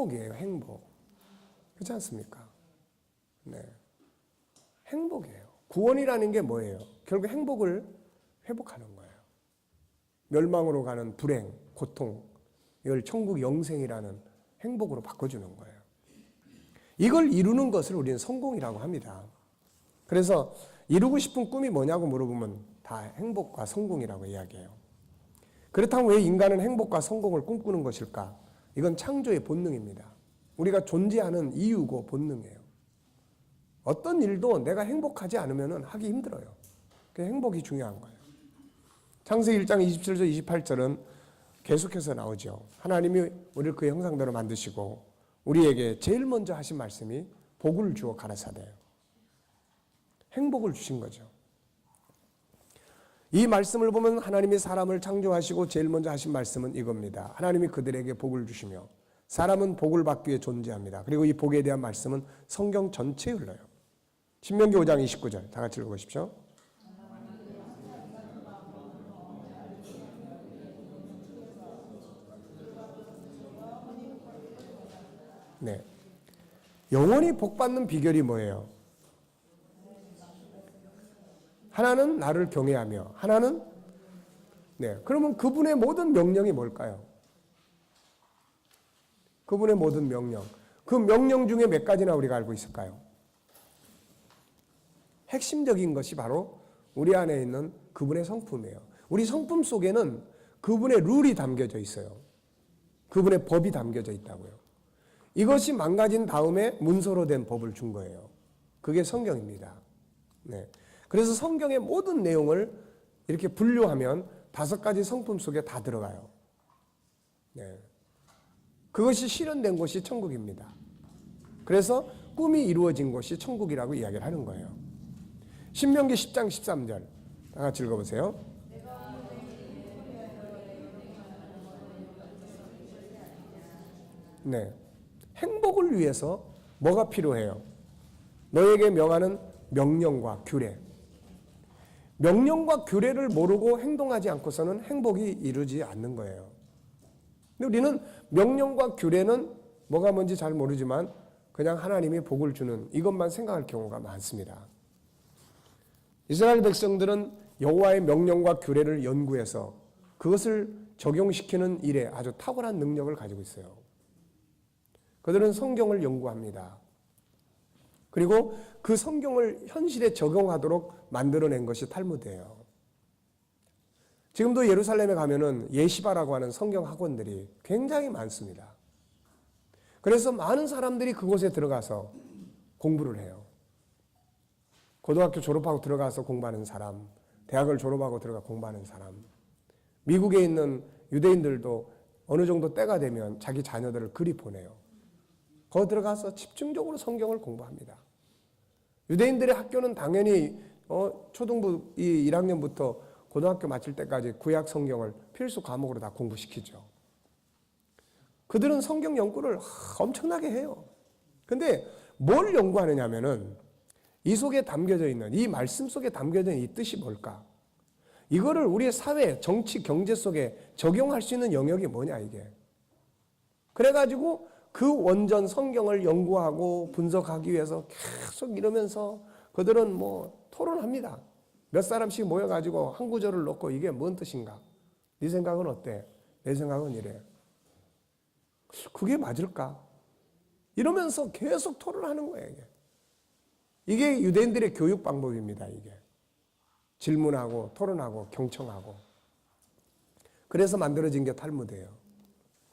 행복이에요. 행복. 그렇지 않습니까? 네. 행복이에요. 구원이라는 게 뭐예요? 결국 행복을 회복하는 거예요. 멸망으로 가는 불행, 고통, 이걸 천국 영생이라는 행복으로 바꿔주는 거예요. 이걸 이루는 것을 우리는 성공이라고 합니다. 그래서 이루고 싶은 꿈이 뭐냐고 물어보면 다 행복과 성공이라고 이야기해요. 그렇다면 왜 인간은 행복과 성공을 꿈꾸는 것일까? 이건 창조의 본능입니다. 우리가 존재하는 이유고 본능이에요. 어떤 일도 내가 행복하지 않으면 하기 힘들어요. 그 행복이 중요한 거예요. 창세기 1장 27절 28절은 계속해서 나오죠. 하나님이 우리를 그의 형상대로 만드시고 우리에게 제일 먼저 하신 말씀이 복을 주어 가라사대요. 행복을 주신 거죠. 이 말씀을 보면 하나님이 사람을 창조하시고 제일 먼저 하신 말씀은 이겁니다. 하나님이 그들에게 복을 주시며 사람은 복을 받기 위해 존재합니다. 그리고 이 복에 대한 말씀은 성경 전체에 흘러요. 신명기 5장 29절 다 같이 읽어보십시오. 네. 영원히 복받는 비결이 뭐예요? 하나는 나를 경외하며 하나는 그러면 그분의 모든 명령이 뭘까요? 그분의 모든 명령. 그 명령 중에 몇 가지나 우리가 알고 있을까요? 핵심적인 것이 바로 우리 안에 있는 그분의 성품이에요. 우리 성품 속에는 그분의 룰이 담겨져 있어요. 그분의 법이 담겨져 있다고요. 이것이 망가진 다음에 문서로 된 법을 준 거예요. 그게 성경입니다. 네. 그래서 성경의 모든 내용을 이렇게 분류하면 5가지 성품 속에 다 들어가요. 네. 그것이 실현된 곳이 천국입니다. 그래서 꿈이 이루어진 곳이 천국이라고 이야기를 하는 거예요. 신명기 10장 13절 다 같이 읽어보세요. 네. 행복을 위해서 뭐가 필요해요? 너에게 명하는 명령과 규례. 명령과 규례를 모르고 행동하지 않고서는 행복이 이루어지지 않는 거예요. 근데 우리는 명령과 규례는 뭐가 뭔지 잘 모르지만 그냥 하나님이 복을 주는 이것만 생각할 경우가 많습니다. 이스라엘 백성들은 여호와의 명령과 규례를 연구해서 그것을 적용시키는 일에 아주 탁월한 능력을 가지고 있어요. 그들은 성경을 연구합니다. 그리고 그 성경을 현실에 적용하도록 만들어낸 것이 탈무드예요. 지금도 예루살렘에 가면은 예시바라고 하는 성경 학원들이 굉장히 많습니다. 그래서 많은 사람들이 그곳에 들어가서 공부를 해요. 고등학교 졸업하고 들어가서 공부하는 사람, 대학을 졸업하고 들어가 공부하는 사람, 미국에 있는 유대인들도 어느 정도 때가 되면 자기 자녀들을 그리 보내요. 거기 들어가서 집중적으로 성경을 공부합니다. 유대인들의 학교는 당연히 초등부 1학년부터 고등학교 마칠 때까지 구약 성경을 필수 과목으로 다 공부시키죠. 그들은 성경 연구를 엄청나게 해요. 근데 뭘 연구하느냐 하면은 이 속에 담겨져 있는 이 말씀 속에 담겨져 있는 이 뜻이 뭘까? 이거를 우리의 사회, 정치, 경제 속에 적용할 수 있는 영역이 뭐냐 이게. 그래가지고 그 원전 성경을 연구하고 분석하기 위해서 계속 이러면서 그들은 뭐 토론합니다. 몇 사람씩 모여가지고 한 구절을 놓고 이게 뭔 뜻인가? 네 생각은 어때? 내 생각은 이래. 그게 맞을까? 이러면서 계속 토론하는 거예요. 이게 유대인들의 교육 방법입니다. 이게 질문하고 토론하고 경청하고. 그래서 만들어진 게 탈무드예요.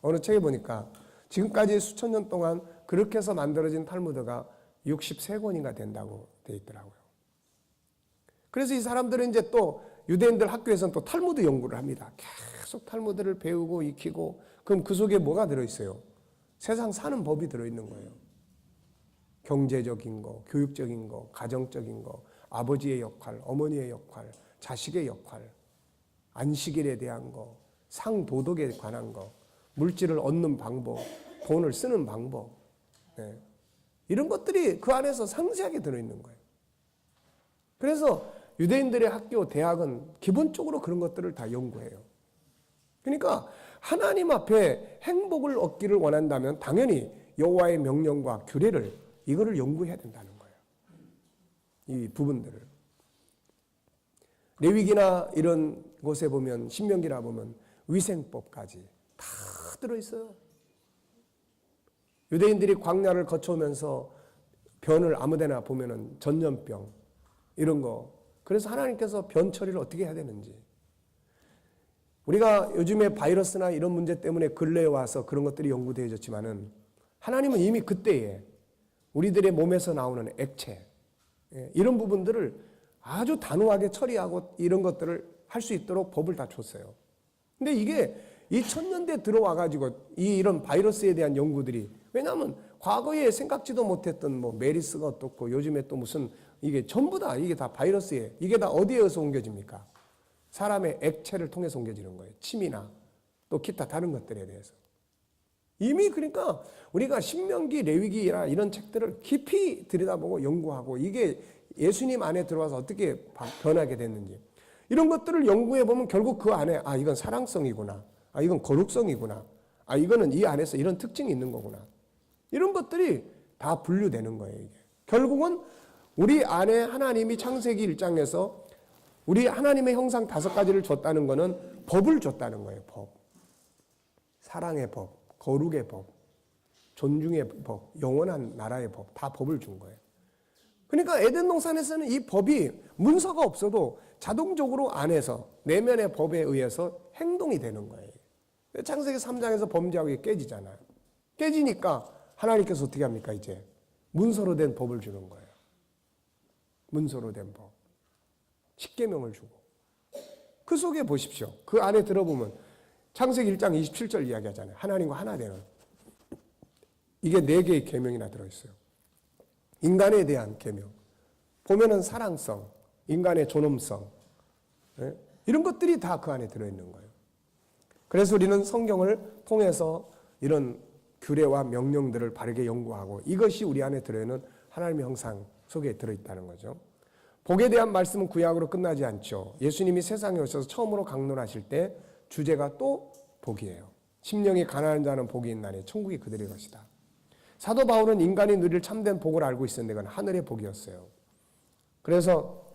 어느 책에 보니까 지금까지 수천 년 동안 그렇게 해서 만들어진 탈무드가 63권인가 된다고 돼 있더라고요. 그래서 이 사람들은 이제 또 유대인들 학교에서는 또 탈무드 연구를 합니다. 계속 탈무드를 배우고 익히고. 그럼 그 속에 뭐가 들어있어요? 세상 사는 법이 들어있는 거예요. 경제적인 거, 교육적인 거, 가정적인 거, 아버지의 역할, 어머니의 역할, 자식의 역할, 안식일에 대한 거, 상도덕에 관한 거, 물질을 얻는 방법, 돈을 쓰는 방법, 네. 이런 것들이 그 안에서 상세하게 들어있는 거예요. 그래서 유대인들의 학교, 대학은 기본적으로 그런 것들을 다 연구해요. 그러니까 하나님 앞에 행복을 얻기를 원한다면 당연히 여호와의 명령과 규례를 이거를 연구해야 된다는 거예요. 이 부분들을. 레위기나 이런 곳에 보면, 신명기나 보면 위생법까지 다 들어있어요. 유대인들이 광야를 거쳐오면서 변을 아무데나 보면은 전염병 이런 거, 그래서 하나님께서 변 처리를 어떻게 해야 되는지, 우리가 요즘에 바이러스나 이런 문제 때문에 근래에 와서 그런 것들이 연구되어졌지만은 하나님은 이미 그때에 우리들의 몸에서 나오는 액체 이런 부분들을 아주 단호하게 처리하고 이런 것들을 할 수 있도록 법을 다 줬어요. 근데 이게 2000년대 들어와가지고 이런 바이러스에 대한 연구들이, 왜냐하면 과거에 생각지도 못했던 뭐 메리스가 어떻고 요즘에 또 무슨 이게 전부 다 이게 다 바이러스에, 이게 다 어디에서 옮겨집니까? 사람의 액체를 통해서 옮겨지는 거예요. 침이나 또 기타 다른 것들에 대해서. 이미 그러니까 우리가 신명기, 레위기나 이런 책들을 깊이 들여다보고 연구하고 이게 예수님 안에 들어와서 어떻게 변하게 됐는지 이런 것들을 연구해 보면 결국 그 안에 이건 사랑성이구나, 이건 거룩성이구나, 이거는 이 안에서 이런 특징이 있는 거구나, 이런 것들이 다 분류되는 거예요. 이게 결국은 우리 안에 하나님이 창세기 1장에서 우리 하나님의 형상 5가지를 줬다는 거는 법을 줬다는 거예요. 법. 사랑의 법, 거룩의 법, 존중의 법, 영원한 나라의 법, 다 법을 준 거예요. 그러니까 에덴 동산에서는 이 법이 문서가 없어도 자동적으로 안에서 내면의 법에 의해서 행동이 되는 거예요. 창세기 3장에서 범죄하고 깨지잖아요. 깨지니까 하나님께서 어떻게 합니까? 이제 문서로 된 법을 주는 거예요. 문서로 된 법. 십계명을 주고. 그 속에 보십시오. 그 안에 들어보면 창세기 1장 27절 이야기하잖아요. 하나님과 하나 되는. 이게 4개의 계명이나 들어있어요. 인간에 대한 계명. 보면은 사랑성, 인간의 존엄성, 이런 것들이 다 그 안에 들어있는 거예요. 그래서 우리는 성경을 통해서 이런 규례와 명령들을 바르게 연구하고 이것이 우리 안에 들어있는 하나님의 형상 속에 들어있다는 거죠. 복에 대한 말씀은 구약으로 끝나지 않죠. 예수님이 세상에 오셔서 처음으로 강론하실 때 주제가 또 복이에요. 심령이 가난한 자는 복이 있나니 천국이 그들의 것이다. 사도 바울은 인간이 누릴 참된 복을 알고 있었는데 그건 하늘의 복이었어요. 그래서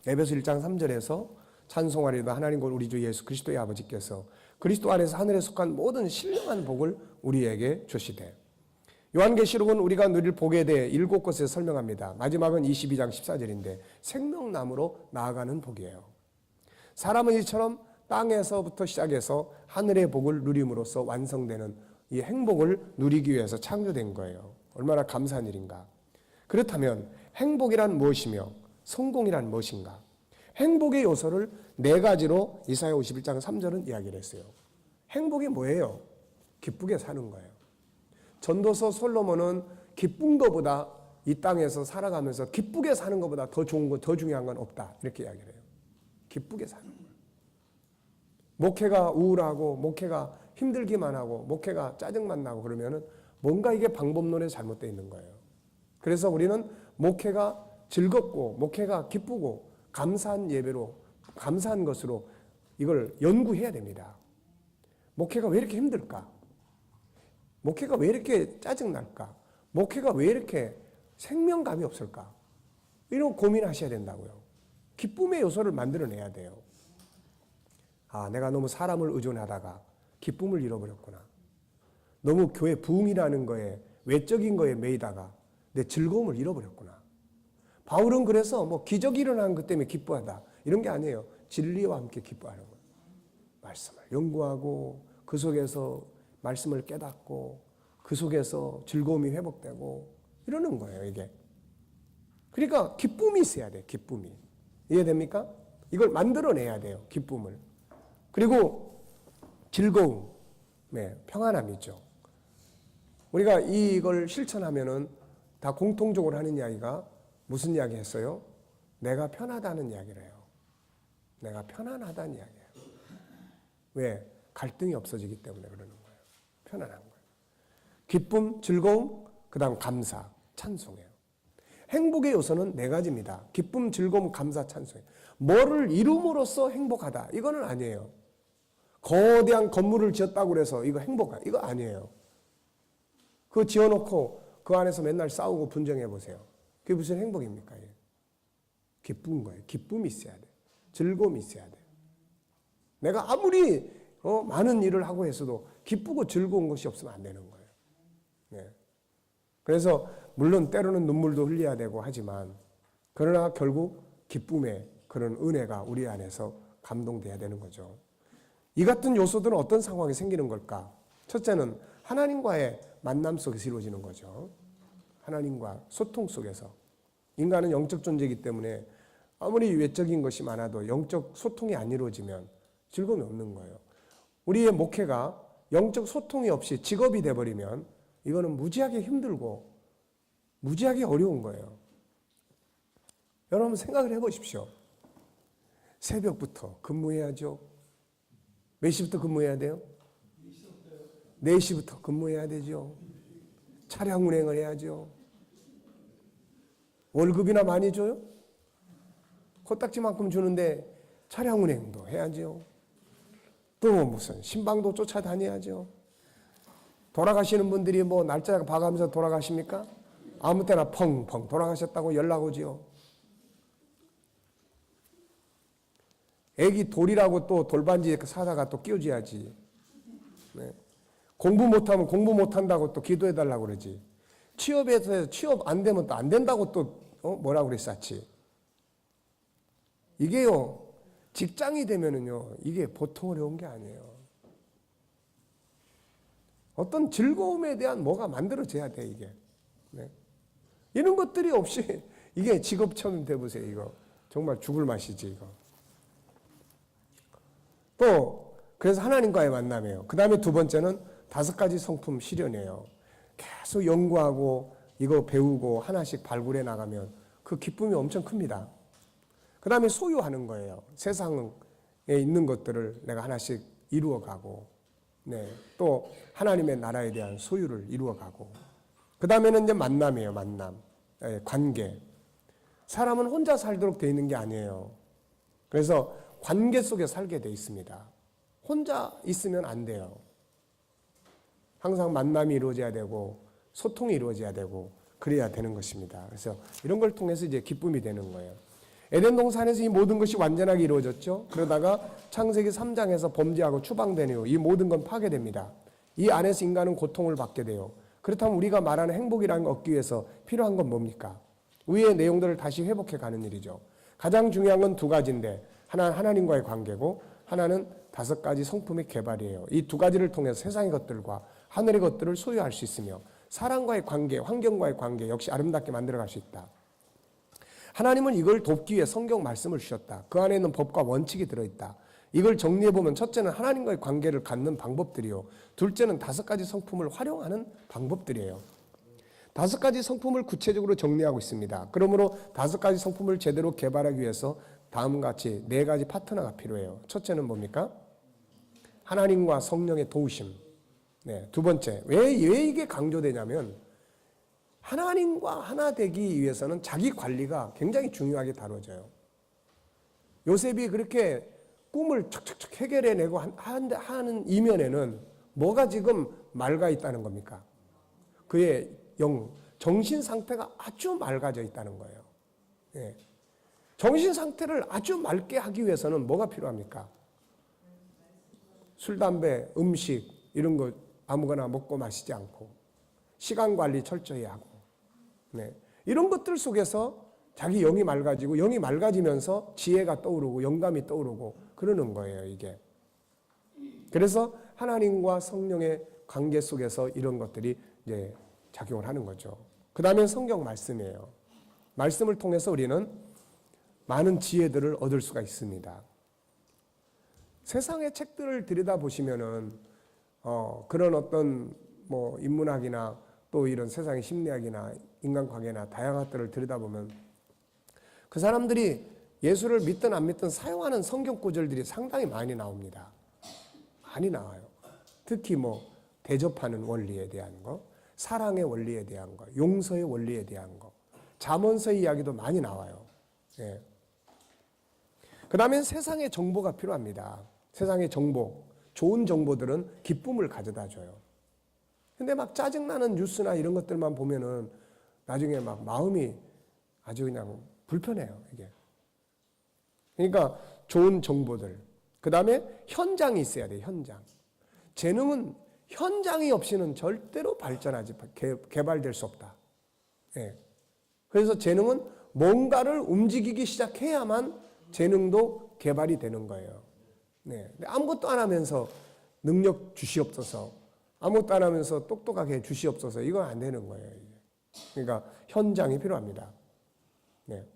에베소 1장 3절에서 찬송하리로다 하나님과 우리 주 예수 그리스도의 아버지께서 그리스도 안에서 하늘에 속한 모든 신령한 복을 우리에게 주시되, 요한계시록은 우리가 누릴 복에 대해 7곳에서 설명합니다. 마지막은 22장 14절인데 생명나무로 나아가는 복이에요. 사람은 이처럼 땅에서부터 시작해서 하늘의 복을 누림으로써 완성되는 이 행복을 누리기 위해서 창조된 거예요. 얼마나 감사한 일인가. 그렇다면 행복이란 무엇이며 성공이란 무엇인가? 행복의 요소를 4가지로 이사야 51장 3절은 이야기를 했어요. 행복이 뭐예요? 기쁘게 사는 거예요. 전도서 솔로몬은 기쁜 것보다 이 땅에서 살아가면서 기쁘게 사는 것보다 더 좋은 것, 더 중요한 건 없다. 이렇게 이야기를 해요. 기쁘게 사는 거예요. 목회가 우울하고 목회가 힘들기만 하고 목회가 짜증만 나고 그러면은 뭔가 이게 방법론에 잘못되어 있는 거예요. 그래서 우리는 목회가 즐겁고 목회가 기쁘고 감사한 예배로, 감사한 것으로 이걸 연구해야 됩니다. 목회가 왜 이렇게 힘들까? 목회가 왜 이렇게 짜증날까? 목회가 왜 이렇게 생명감이 없을까? 이런 고민하셔야 된다고요. 기쁨의 요소를 만들어내야 돼요. 내가 너무 사람을 의존하다가 기쁨을 잃어버렸구나. 너무 교회 부흥이라는 거에, 외적인 거에 매이다가 내 즐거움을 잃어버렸구나. 바울은 그래서 뭐 기적이 일어나는 것 때문에 기뻐하다. 이런 게 아니에요. 진리와 함께 기뻐하는 거예요. 말씀을 연구하고 그 속에서 말씀을 깨닫고 그 속에서 즐거움이 회복되고 이러는 거예요, 이게. 그러니까 기쁨이 있어야 돼요, 기쁨이. 이해됩니까? 이걸 만들어내야 돼요, 기쁨을. 그리고 즐거움, 평안함이죠. 우리가 이걸 실천하면은 다 공통적으로 하는 이야기가 무슨 이야기 했어요? 내가 편하다는 이야기를 해요. 내가 편안하다는 이야기예요. 왜? 갈등이 없어지기 때문에 그러는 거예요. 편안한 거예요. 기쁨, 즐거움, 그 다음 감사, 찬송해요. 행복의 요소는 4가지입니다. 기쁨, 즐거움, 감사, 찬송해요. 뭐를 이룸으로써 행복하다. 이거는 아니에요. 거대한 건물을 지었다고 그래서 이거 행복한 이거 아니에요. 그거 지어놓고 그 안에서 맨날 싸우고 분쟁해 보세요. 그게 무슨 행복입니까? 기쁜 거예요. 기쁨이 있어야 돼. 즐거움이 있어야 돼. 내가 아무리 많은 일을 하고 했어도 기쁘고 즐거운 것이 없으면 안 되는 거예요. 네. 그래서 물론 때로는 눈물도 흘려야 되고 하지만 그러나 결국 기쁨의 그런 은혜가 우리 안에서 감동돼야 되는 거죠. 이 같은 요소들은 어떤 상황이 생기는 걸까? 첫째는 하나님과의 만남 속에서 이루어지는 거죠. 하나님과 소통 속에서. 인간은 영적 존재이기 때문에 아무리 외적인 것이 많아도 영적 소통이 안 이루어지면 즐거움이 없는 거예요. 우리의 목회가 영적 소통이 없이 직업이 돼버리면 이거는 무지하게 힘들고 무지하게 어려운 거예요. 여러분 생각을 해보십시오. 새벽부터 근무해야죠. 몇 시부터 근무해야 돼요? 4시부터 근무해야 되죠. 차량 운행을 해야죠. 월급이나 많이 줘요? 코딱지만큼 주는데 차량 운행도 해야죠. 또 무슨 신방도 쫓아다녀야죠. 돌아가시는 분들이 뭐 날짜 봐가면서 돌아가십니까? 아무 때나 펑펑 돌아가셨다고 연락 오지요. 애기 돌이라고 또 돌반지 사다가 또 끼워줘야지. 네. 공부 못하면 공부 못한다고 또 기도해달라고 그러지. 취업에서 취업 안 되면 또 안 된다고 또 뭐라고 그랬었지. 이게요, 직장이 되면은요, 이게 보통 어려운 게 아니에요. 어떤 즐거움에 대한 뭐가 만들어져야 돼, 이게. 네. 이런 것들이 없이, 이게 직업처럼 돼보세요, 이거. 정말 죽을 맛이지, 이거. 또, 그래서 하나님과의 만남이에요. 그 다음에 두 번째는 5가지 성품 실현이에요. 계속 연구하고, 이거 배우고, 하나씩 발굴해 나가면 그 기쁨이 엄청 큽니다. 그 다음에 소유하는 거예요. 세상에 있는 것들을 내가 하나씩 이루어가고, 네, 또 하나님의 나라에 대한 소유를 이루어가고, 그 다음에는 이제 만남이에요. 만남, 네, 관계. 사람은 혼자 살도록 돼 있는 게 아니에요. 그래서 관계 속에 살게 돼 있습니다. 혼자 있으면 안 돼요. 항상 만남이 이루어져야 되고 소통이 이루어져야 되고 그래야 되는 것입니다. 그래서 이런 걸 통해서 이제 기쁨이 되는 거예요. 에덴 동산에서 이 모든 것이 완전하게 이루어졌죠. 그러다가 창세기 3장에서 범죄하고 추방된 이후 이 모든 건 파괴됩니다. 이 안에서 인간은 고통을 받게 돼요. 그렇다면 우리가 말하는 행복이라는 걸 얻기 위해서 필요한 건 뭡니까? 위의 내용들을 다시 회복해 가는 일이죠. 가장 중요한 건 2가지인데 하나는 하나님과의 관계고 하나는 5가지 성품의 개발이에요. 이 2가지를 통해서 세상의 것들과 하늘의 것들을 소유할 수 있으며 사람과의 관계, 환경과의 관계 역시 아름답게 만들어갈 수 있다. 하나님은 이걸 돕기 위해 성경 말씀을 주셨다. 그 안에 있는 법과 원칙이 들어있다. 이걸 정리해보면 첫째는 하나님과의 관계를 갖는 방법들이요. 둘째는 5가지 성품을 활용하는 방법들이에요. 5가지 성품을 구체적으로 정리하고 있습니다. 그러므로 5가지 성품을 제대로 개발하기 위해서 다음과 같이 4가지 파트너가 필요해요. 첫째는 뭡니까? 하나님과 성령의 도우심. 네, 두 번째, 왜 이게 강조되냐면 하나님과 하나 되기 위해서는 자기 관리가 굉장히 중요하게 다뤄져요. 요셉이 그렇게 꿈을 척척척 해결해내고 하는 이면에는 뭐가 지금 맑아 있다는 겁니까? 그의 정신 상태가 아주 맑아져 있다는 거예요. 네. 정신 상태를 아주 맑게 하기 위해서는 뭐가 필요합니까? 술, 담배, 음식 이런 거 아무거나 먹고 마시지 않고 시간 관리 철저히 하고, 네, 이런 것들 속에서 자기 영이 맑아지고 영이 맑아지면서 지혜가 떠오르고 영감이 떠오르고 그러는 거예요, 이게. 그래서 하나님과 성령의 관계 속에서 이런 것들이 이제 작용을 하는 거죠. 그 다음에 성경 말씀이에요. 말씀을 통해서 우리는 많은 지혜들을 얻을 수가 있습니다. 세상의 책들을 들여다보시면은 그런 어떤 뭐 인문학이나 또 이런 세상의 심리학이나 인간관계나 다양한 것들을 들여다보면 그 사람들이 예수를 믿든 안 믿든 사용하는 성경 구절들이 상당히 많이 나옵니다. 많이 나와요. 특히 뭐 대접하는 원리에 대한 거, 사랑의 원리에 대한 거, 용서의 원리에 대한 거, 잠언서의 이야기도 많이 나와요. 예. 그 다음엔 세상의 정보가 필요합니다. 세상의 정보. 좋은 정보들은 기쁨을 가져다 줘요. 근데 막 짜증나는 뉴스나 이런 것들만 보면은 나중에 막 마음이 아주 그냥 불편해요, 이게. 그러니까 좋은 정보들. 그 다음에 현장이 있어야 돼요, 현장. 재능은 현장이 없이는 절대로 발전하지, 개발될 수 없다. 예. 그래서 재능은 뭔가를 움직이기 시작해야만 재능도 개발이 되는 거예요. 네. 아무것도 안 하면서 능력 주시옵소서, 아무것도 안 하면서 똑똑하게 주시옵소서, 이건 안 되는 거예요. 그러니까 현장이 필요합니다. 네.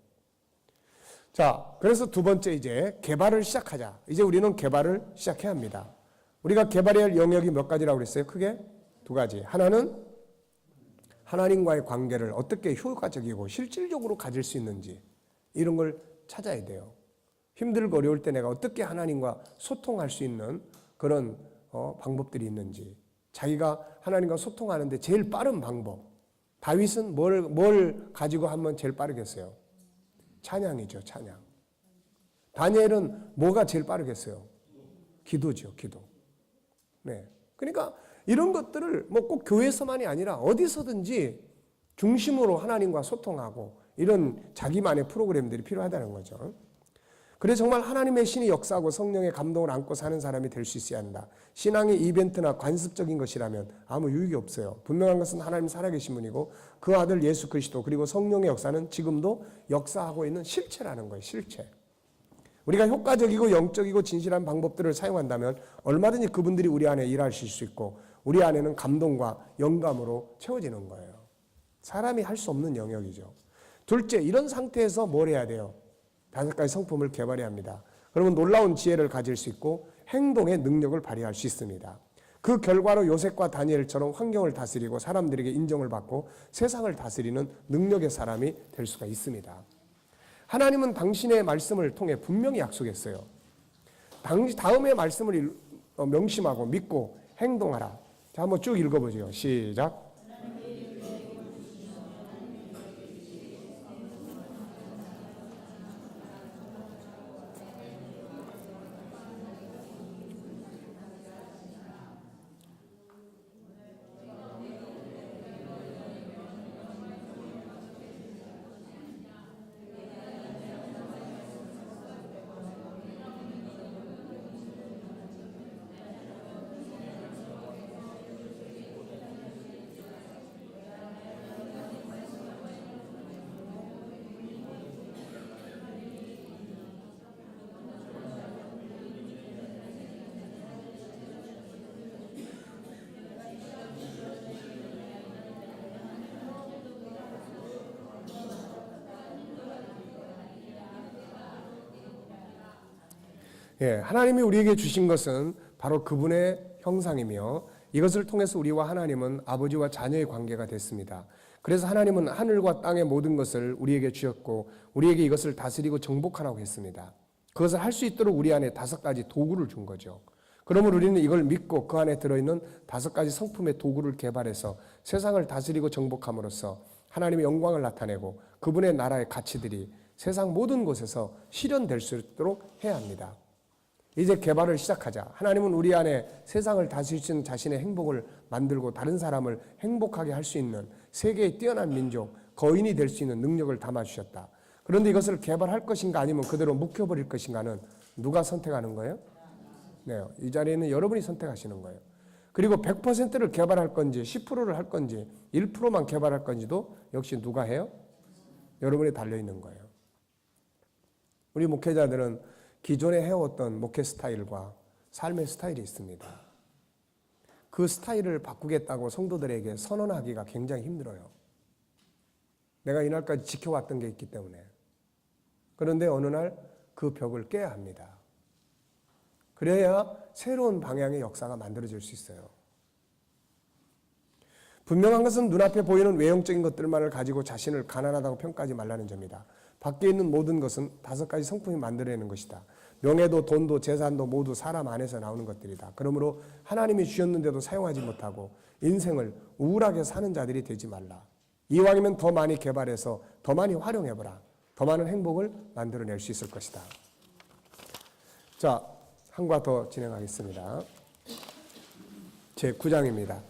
자, 그래서 두 번째 이제 개발을 시작하자. 이제 우리는 개발을 시작해야 합니다. 우리가 개발해야 할 영역이 몇 가지라고 그랬어요? 크게 두 가지. 하나는 하나님과의 관계를 어떻게 효과적이고 실질적으로 가질 수 있는지, 이런 걸 찾아야 돼요. 힘들고 어려울 때 내가 어떻게 하나님과 소통할 수 있는 그런 방법들이 있는지, 자기가 하나님과 소통하는데 제일 빠른 방법. 다윗은 뭘 가지고 하면 제일 빠르겠어요? 찬양이죠, 찬양. 다니엘은 뭐가 제일 빠르겠어요? 기도죠, 기도. 네. 그러니까 이런 것들을 뭐 꼭 교회에서만이 아니라 어디서든지 중심으로 하나님과 소통하고 이런 자기만의 프로그램들이 필요하다는 거죠. 그래서 정말 하나님의 신이 역사하고 성령의 감동을 안고 사는 사람이 될 수 있어야 한다. 신앙의 이벤트나 관습적인 것이라면 아무 유익이 없어요. 분명한 것은 하나님 살아계신 분이고 그 아들 예수 그리스도 그리고 성령의 역사는 지금도 역사하고 있는 실체라는 거예요. 실체. 우리가 효과적이고 영적이고 진실한 방법들을 사용한다면 얼마든지 그분들이 우리 안에 일하실 수 있고 우리 안에는 감동과 영감으로 채워지는 거예요. 사람이 할 수 없는 영역이죠. 둘째, 이런 상태에서 뭘 해야 돼요? 5가지 성품을 개발해야 합니다. 그러면 놀라운 지혜를 가질 수 있고 행동의 능력을 발휘할 수 있습니다. 그 결과로 요셉과 다니엘처럼 환경을 다스리고 사람들에게 인정을 받고 세상을 다스리는 능력의 사람이 될 수가 있습니다. 하나님은 당신의 말씀을 통해 분명히 약속했어요. 다음의 말씀을 명심하고 믿고 행동하라. 자, 한번 쭉 읽어보죠. 시작. 예, 하나님이 우리에게 주신 것은 바로 그분의 형상이며 이것을 통해서 우리와 하나님은 아버지와 자녀의 관계가 됐습니다. 그래서 하나님은 하늘과 땅의 모든 것을 우리에게 주셨고 우리에게 이것을 다스리고 정복하라고 했습니다. 그것을 할 수 있도록 우리 안에 5가지 도구를 준 거죠. 그러므로 우리는 이걸 믿고 그 안에 들어있는 5가지 성품의 도구를 개발해서 세상을 다스리고 정복함으로써 하나님의 영광을 나타내고 그분의 나라의 가치들이 세상 모든 곳에서 실현될 수 있도록 해야 합니다. 이제 개발을 시작하자. 하나님은 우리 안에 세상을 다스릴 수 있는 자신의 행복을 만들고 다른 사람을 행복하게 할 수 있는 세계의 뛰어난 민족, 거인이 될 수 있는 능력을 담아주셨다. 그런데 이것을 개발할 것인가 아니면 그대로 묵혀버릴 것인가는 누가 선택하는 거예요? 네, 이 자리에 있는 여러분이 선택하시는 거예요. 그리고 100%를 개발할 건지 10%를 할 건지 1%만 개발할 건지도 역시 누가 해요? 여러분이 달려있는 거예요. 우리 목회자들은 기존에 해왔던 목회 스타일과 삶의 스타일이 있습니다. 그 스타일을 바꾸겠다고 성도들에게 선언하기가 굉장히 힘들어요. 내가 이날까지 지켜왔던 게 있기 때문에. 그런데 어느 날 그 벽을 깨야 합니다. 그래야 새로운 방향의 역사가 만들어질 수 있어요. 분명한 것은 눈앞에 보이는 외형적인 것들만을 가지고 자신을 가난하다고 평가하지 말라는 점이다. 밖에 있는 모든 것은 5가지 성품이 만들어내는 것이다. 명예도 돈도 재산도 모두 사람 안에서 나오는 것들이다. 그러므로 하나님이 주셨는데도 사용하지 못하고 인생을 우울하게 사는 자들이 되지 말라. 이왕이면 더 많이 개발해서 더 많이 활용해보라. 더 많은 행복을 만들어낼 수 있을 것이다. 자, 한 과 더 진행하겠습니다. 제 9장입니다.